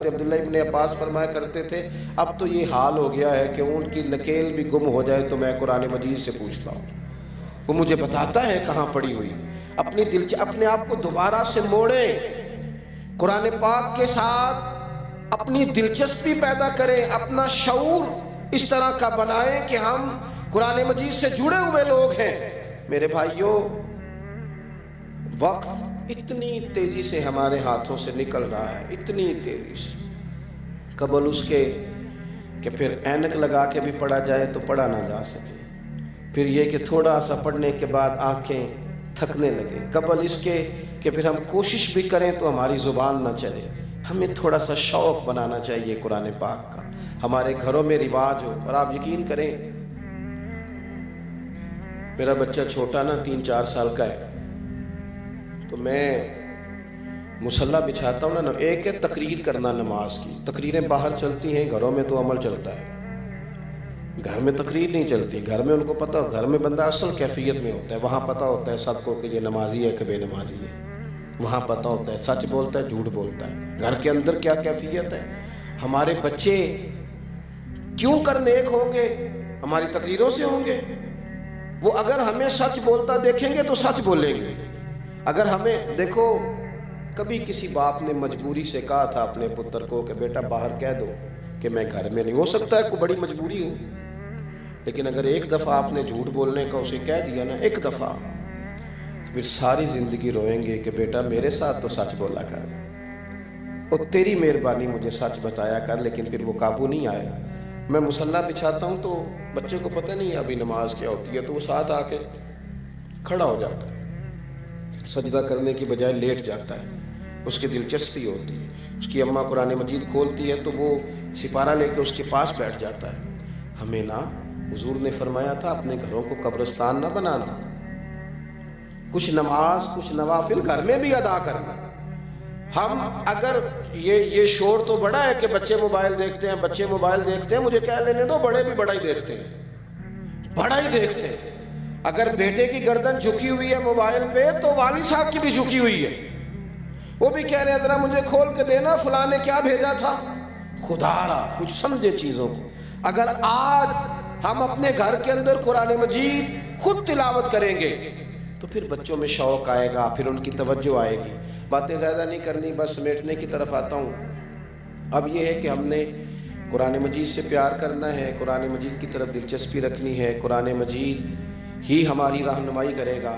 عبداللہ ابن عباس فرمایا کرتے تھے اب تو یہ حال ہو گیا ہے کہ اونٹ کی نکیل بھی گم ہو جائے تو میں قرآن مجید سے پوچھتا ہوں، وہ مجھے بتاتا ہے کہاں پڑی ہوئی۔ اپنے آپ کو دوبارہ سے موڑیں، قرآن پاک کے ساتھ اپنی دلچسپی پیدا کریں، اپنا شعور اس طرح کا بنائیں کہ ہم قرآن مجید سے جڑے ہوئے لوگ ہیں۔ میرے بھائیوں، وقت اتنی تیزی سے ہمارے ہاتھوں سے نکل رہا ہے، اتنی تیزی سے، قبل اس کے کہ پھر اینک لگا کے بھی پڑھا جائے تو پڑھا نہ جا سکے، پھر یہ کہ تھوڑا سا پڑھنے کے بعد آنکھیں تھکنے لگیں، قبل اس کے کہ پھر ہم کوشش بھی کریں تو ہماری زبان نہ چلے۔ ہمیں تھوڑا سا شوق بنانا چاہیے قرآن پاک کا، ہمارے گھروں میں رواج ہو۔ اور آپ یقین کریں، میرا بچہ چھوٹا نا 3-4 سال کا ہے، تو میں مصلی بچھاتا ہوں نا، ایک ہے تقریر کرنا نماز کی، تقریریں باہر چلتی ہیں، گھروں میں تو عمل چلتا ہے، گھر میں تقریر نہیں چلتی۔ گھر میں ان کو پتہ ہو، گھر میں بندہ اصل کیفیت میں ہوتا ہے، وہاں پتہ ہوتا ہے سب کو کہ یہ نمازی ہے کہ بے نمازی ہے، وہاں پتہ ہوتا ہے سچ بولتا ہے جھوٹ بولتا ہے، گھر کے اندر کیا کیفیت ہے۔ ہمارے بچے کیوں کر نیک ہوں گے؟ ہماری تقریروں سے ہوں گے۔ وہ اگر ہمیں سچ بولتا دیکھیں گے تو سچ بولیں گے۔ اگر ہمیں دیکھو، کبھی کسی باپ نے مجبوری سے کہا تھا اپنے پتر کو کہ بیٹا باہر کہہ دو کہ میں گھر میں نہیں، ہو سکتا ہے کوئی بڑی مجبوری ہو، لیکن اگر ایک دفعہ آپ نے جھوٹ بولنے کا اسے کہہ دیا نا، ایک دفعہ، تو پھر ساری زندگی روئیں گے کہ بیٹا میرے ساتھ تو سچ بولا کر، اور تیری مہربانی مجھے سچ بتایا کر، لیکن پھر وہ قابو نہیں آئے۔ میں مصلی بچھاتا ہوں تو بچے کو پتہ نہیں ابھی نماز کیا ہوتی ہے، تو وہ ساتھ آ کے کھڑا ہو جاتا ہے، سجدہ کرنے کی بجائے لیٹ جاتا ہے، اس کی دلچسپی ہوتی ہے۔ اس کی اماں قرآن مجید کھولتی ہے تو وہ سپارہ لے کے اس کے پاس بیٹھ جاتا ہے۔ ہمیں نا حضور نے فرمایا تھا اپنے گھروں کو قبرستان نہ بنانا، کچھ نماز کچھ نوافل گھر میں بھی ادا کرنا۔ ہم اگر یہ شور تو بڑا ہے کہ بچے موبائل دیکھتے ہیں، بچے موبائل دیکھتے ہیں، مجھے کہہ لینے دو بڑے بھی بڑا ہی دیکھتے ہیں، بڑا ہی دیکھتے ہیں۔ اگر بیٹے کی گردن جھکی ہوئی ہے موبائل پہ تو والد صاحب کی بھی جھکی ہوئی ہے، وہ بھی کہہ رہے ہیں ذرا مجھے کھول کے دینا، فلاں نے کیا بھیجا تھا۔ خدا را کچھ سمجھے چیزوں کو۔ اگر آج ہم اپنے گھر کے اندر قرآن مجید خود تلاوت کریں گے تو پھر بچوں میں شوق آئے گا، پھر ان کی توجہ آئے گی۔ باتیں زیادہ نہیں کرنی، بس سمیٹنے کی طرف آتا ہوں۔ اب یہ ہے کہ ہم نے قرآن مجید سے پیار کرنا ہے، قرآن مجید کی طرف دلچسپی رکھنی ہے، قرآن مجید ہی ہماری رہنمائی کرے گا۔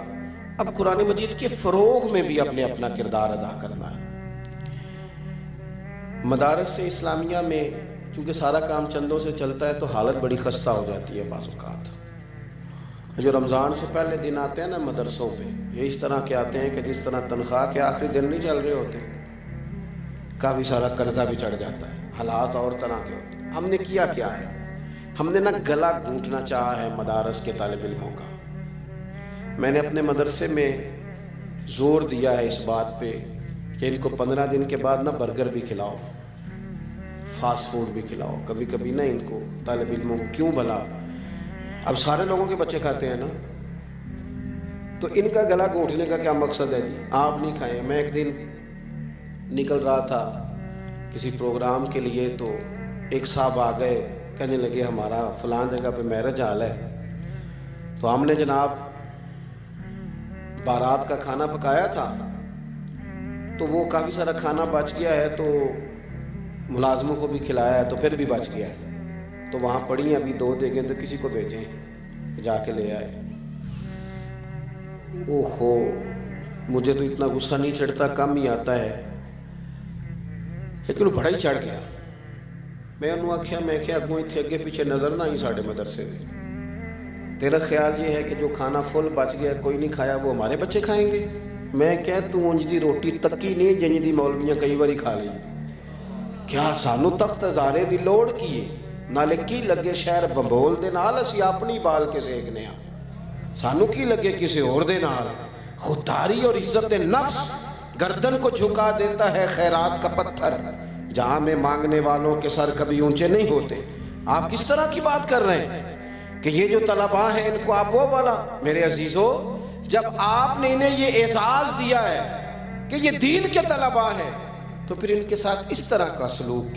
اب قرآن مجید کے فروغ میں بھی اپنا کردار ادا کرنا ہے۔ مدارس اسلامیہ میں چونکہ سارا کام چندوں سے چلتا ہے تو حالت بڑی خستہ ہو جاتی ہے بعض اوقات۔ جو رمضان سے پہلے دن آتے ہیں نا مدرسوں پہ، یہ اس طرح کے آتے ہیں کہ جس طرح تنخواہ کے آخری دن نہیں چل رہے ہوتے، کافی سارا قرضہ بھی چڑھ جاتا ہے، حالات اور طرح کے ہوتے ہیں۔ ہم نے کیا ہے؟ ہم نے نا گلا گھونٹنا چاہا ہے مدارس کے طالب علموں کا۔ میں نے اپنے مدرسے میں زور دیا ہے اس بات پہ کہ ان کو 15 دن کے بعد نا برگر بھی کھلاؤ، فاسٹ فوڈ بھی کھلاؤ، کبھی کبھی نا ان کو طالب علموں کو۔ کیوں بھلا؟ اب سارے لوگوں کے بچے کھاتے ہیں نا، تو ان کا گلا گھونٹنے کا کیا مقصد ہے جی؟ آپ نہیں کھائیں۔ میں ایک دن نکل رہا تھا کسی پروگرام کے لیے تو ایک صاحب آ گئے، کہنے لگے ہمارا فلاں جگہ پہ میرج حال ہے، تو ہم نے جناب بارات کا کھانا پکایا تھا، تو وہ کافی سارا کھانا بچ گیا ہے، تو ملازموں کو بھی کھلایا ہے تو پھر بھی بچ گیا ہے، تو وہاں پڑی ہیں ابھی 2 دیگیں، تو کسی کو بھیجیں کہ جا کے لے آئے۔ اوہو، مجھے تو اتنا غصہ نہیں چڑھتا، کم ہی آتا ہے، لیکن وہ بڑا ہی چڑھ گیا۔ میں انہوں آکھیا، میں کیا اگوں اتھے اگے پیچھے نظر نہ آئی ساڑھے مدرسے میں، تیرا خیال یہ ہے کہ جو کھانا فل بچ گیا کوئی نہیں کھایا وہ ہمارے بچے کھائیں گے؟ میں کیا تو انج دی روٹی تکی نہیں جنج دی مولویاں کئی باری کھا لی، کیا سانو تخت ہزارے دی لوڑ کیے؟ نالے کی لگے شہر بمبول دے نال اسی اپنی بال کے سیکنے ہاں، سانو کی لگے کسی اور دے نال؟ خودداری اور عزت نفس گردن کو جھکا دیتا ہے خیرات کا پتھر، جہاں میں مانگنے والوں کے سر کبھی اونچے نہیں ہوتے۔ آپ کس طرح کی بات کر رہے ہیں کہ یہ جو طلباء ہیں ان کو آپ وہ والا؟ میرے عزیزو، جب آپ نے انہیں یہ اعزاز دیا ہے کہ یہ دین کے طلباء ہیں، تو پھر ان کے ساتھ اس طرح کا سلوک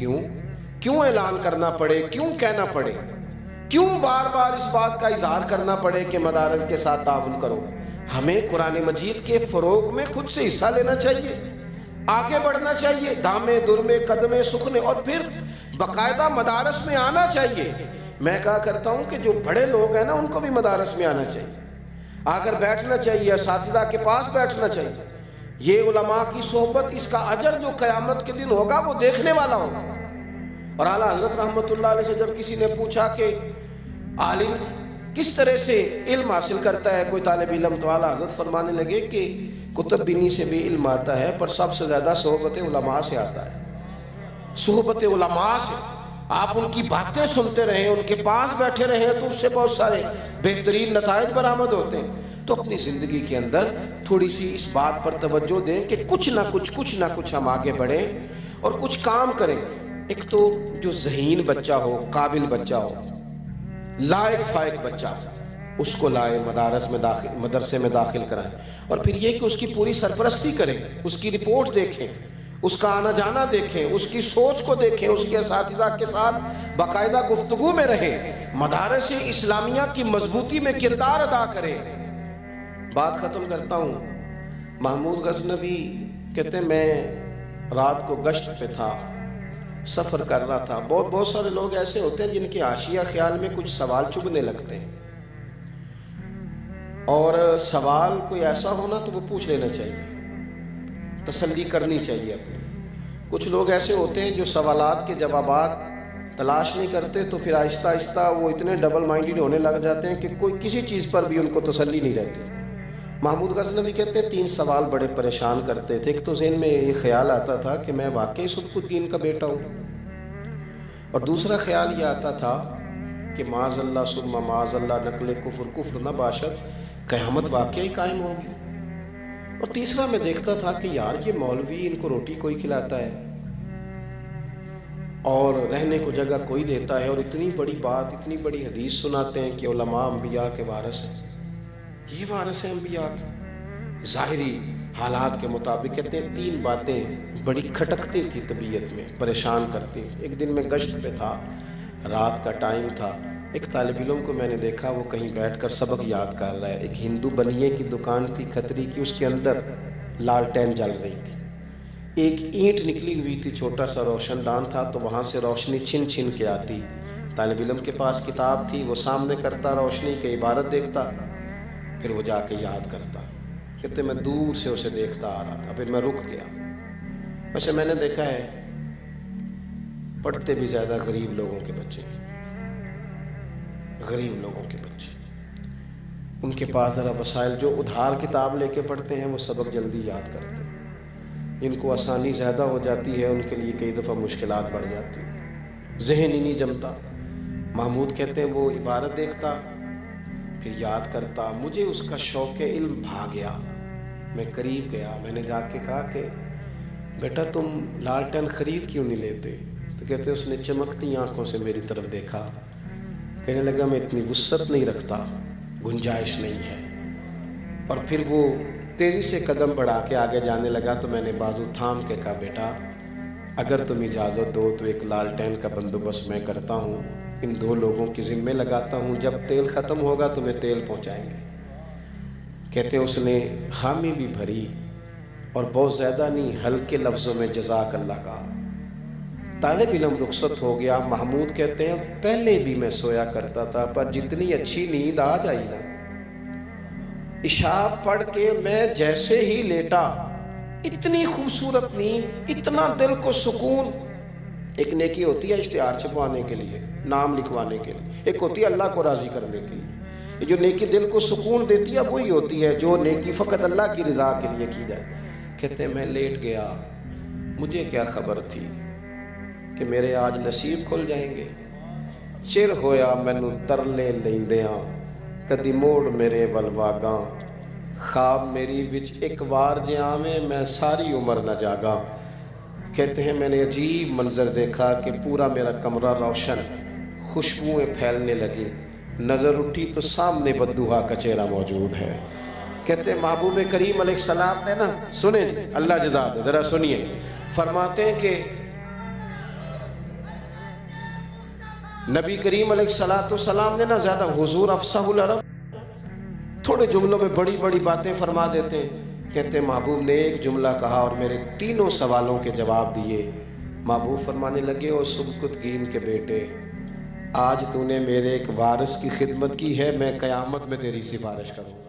کیوں اعلان کرنا پڑے، کیوں کہنا پڑے، کیوں بار بار اس بات کا اظہار کرنا پڑے کہ مدارس کے ساتھ تعاون کرو؟ ہمیں قرآن مجید کے فروغ میں خود سے حصہ لینا چاہیے، آگے بڑھنا چاہیے، دامے درمے قدمے سکھنے، اور پھر باقاعدہ مدارس میں آنا چاہیے۔ میں کہا کرتا ہوں کہ جو بڑے لوگ ہیں نا، ان کو بھی مدارس میں آنا چاہیے، آ کر بیٹھنا چاہیے، اساتذہ کے پاس بیٹھنا چاہیے۔ یہ علماء کی صحبت، اس کا اجر جو قیامت کے دن ہوگا وہ دیکھنے والا ہوگا۔ اور اعلیٰ حضرت رحمت اللہ علیہ سے جب کسی نے پوچھا کہ عالم کس طرح سے علم حاصل کرتا ہے کوئی طالب علم، تو اعلیٰ حضرت فرمانے لگے کہ کتب بینی سے بھی علم آتا ہے، پر سب سے زیادہ صحبت علماء سے آتا ہے۔ صحبت علماء سے آپ ان کی باتیں سنتے رہیں، ان کے پاس بیٹھے رہیں، تو اس سے بہت سارے بہترین نتائج برآمد ہوتے ہیں۔ تو اپنی زندگی کے اندر تھوڑی سی اس بات پر توجہ دیں کہ کچھ نہ کچھ ہم آگے بڑھیں اور کچھ کام کریں۔ ایک تو جو ذہین بچہ ہو، قابل بچہ ہو، لائق فائق بچہ، اس کو لائے مدرسے میں داخل کرائیں، اور پھر یہ کہ اس کی پوری سرپرستی کریں، اس کی رپورٹ دیکھیں، اس کا آنا جانا دیکھیں، اس کی سوچ کو دیکھیں، اس کے اساتذہ کے ساتھ باقاعدہ گفتگو میں رہیں، مدارس اسلامیہ کی مضبوطی میں کردار ادا کریں۔ بات ختم کرتا ہوں۔ محمود غزنوی کہتے ہیں میں رات کو گشت پہ تھا، سفر کر رہا تھا۔ بہت سارے لوگ ایسے ہوتے ہیں جن کے حاشیہ خیال میں کچھ سوال چبھنے لگتے ہیں، اور سوال کوئی ایسا ہونا تو وہ پوچھ لینا چاہیے، تسلی کرنی چاہیے اپنی۔ کچھ لوگ ایسے ہوتے ہیں جو سوالات کے جوابات تلاش نہیں کرتے، تو پھر آہستہ آہستہ وہ اتنے ڈبل مائنڈڈ ہونے لگ جاتے ہیں کہ کوئی کسی چیز پر بھی ان کو تسلی نہیں رہتی۔ محمود غزنوی کہتے ہیں 3 سوال بڑے پریشان کرتے تھے۔ ایک تو ذہن میں یہ خیال آتا تھا کہ میں واقعی سبک الدین کا بیٹا ہوں، اور دوسرا خیال یہ آتا تھا کہ معاذ اللہ ثم معاذ اللہ نقل کفر نہ باشد، قیامت واقعی قائم ہوگی۔ اور تیسرا میں دیکھتا تھا کہ یار یہ مولوی ان کو روٹی کوئی کھلاتا ہے اور رہنے کو جگہ کوئی دیتا ہے، اور اتنی بڑی بات، اتنی بڑی حدیث سناتے ہیں کہ علماء انبیاء کے وارث ہیں، یہ وارث ہیں انبیاء کے۔ ظاہری حالات کے مطابق کہتے ہیں 3 باتیں بڑی کھٹکتی تھی طبیعت میں، پریشان کرتی۔ ایک دن میں گشت پہ تھا، رات کا ٹائم تھا، ایک طالب علم کو میں نے دیکھا وہ کہیں بیٹھ کر سبق یاد کر رہا ہے۔ ایک ہندو بنیے کی دکان تھی کھتری کی، اس کے اندر لالٹین جل رہی تھی، ایک اینٹ نکلی ہوئی تھی، چھوٹا سا روشن دان تھا، تو وہاں سے روشنی چھن چھن کے آتی۔ طالب علم کے پاس کتاب تھی، وہ سامنے کرتا روشنی کے عبارت دیکھتا، پھر وہ جا کے یاد کرتا۔ کہتے میں دور سے اسے دیکھتا آ رہا تھا، پھر میں رک گیا۔ ویسے میں نے دیکھا ہے پڑھتے بھی زیادہ غریب لوگوں کے بچے، غریب لوگوں کے بچے، ان کے پاس ذرا وسائل، جو ادھار کتاب لے کے پڑھتے ہیں وہ سبق جلدی یاد کرتے ہیں، جن کو آسانی زیادہ ہو جاتی ہے ان کے لیے کئی دفعہ مشکلات بڑھ جاتی ہیں، ذہن ہی نہیں جمتا۔ محمود کہتے ہیں وہ عبارت دیکھتا پھر یاد کرتا، مجھے اس کا شوق علم بھا گیا۔ میں قریب گیا، میں نے جا کے کہا کہ بیٹا تم لالٹین خرید کیوں نہیں لیتے؟ تو کہتے اس نے چمکتی آنکھوں سے میری طرف دیکھا، کہنے لگا میں اتنی وسعت نہیں رکھتا، گنجائش نہیں ہے۔ اور پھر وہ تیزی سے قدم بڑھا کے آگے جانے لگا، تو میں نے بازو تھام کے کہا بیٹا اگر تم اجازت دو تو ایک لالٹین کا بندوبست میں کرتا ہوں، ان 2 لوگوں کی ذمہ لگاتا ہوں، جب تیل ختم ہوگا تمہیں تیل پہنچائیں گے۔ کہتے ہیں اس نے حامی بھی بھری اور بہت زیادہ نہیں، ہلکے لفظوں میں جزاک اللہ کہا۔ طالب علم رخصت ہو گیا۔ محمود کہتے ہیں پہلے بھی میں سویا کرتا تھا، پر جتنی اچھی نیند آ جائی نا، عشاء پڑھ کے میں جیسے ہی لیٹا، اتنی خوبصورت نیند، اتنا دل کو سکون۔ ایک نیکی ہوتی ہے اشتہار چھپوانے کے لیے، نام لکھوانے کے لیے، ایک ہوتی ہے اللہ کو راضی کرنے کے لیے۔ یہ جو نیکی دل کو سکون دیتی ہے وہی ہوتی ہے جو نیکی فقط اللہ کی رضا کے لیے کی جائے۔ کہتے ہیں میں لیٹ گیا، مجھے کیا خبر تھی کہ میرے آج نصیب کھل جائیں گے۔ چر ہویا مینوں ترلے لیندیاں، کدی موڑ میرے ولواگاں، خواب میری وچ ایک وار جے آویں، میں ساری عمر نہ جاگاں۔ کہتے ہیں میں نے عجیب منظر دیکھا کہ پورا میرا کمرہ روشن، خوشبوئیں پھیلنے لگی، نظر اٹھی تو سامنے بدوحا کا چہرہ موجود ہے۔ کہتے ہیں محبوب کریم علیہ السلام نے نا، سنیں اللہ جزا دے ذرا سنیے، فرماتے ہیں کہ نبی کریم علیہ السلام نے نا زیادہ حضور افصح العرب، تھوڑے جملوں میں بڑی بڑی باتیں فرما دیتے ہیں. کہتے ہیں محبوب نے ایک جملہ کہا اور میرے تینوں سوالوں کے جواب دیے. محبوب فرمانے لگے او سبکتگین کے بیٹے، آج تو نے میرے ایک وارث کی خدمت کی ہے، میں قیامت میں تیری سفارش کروں.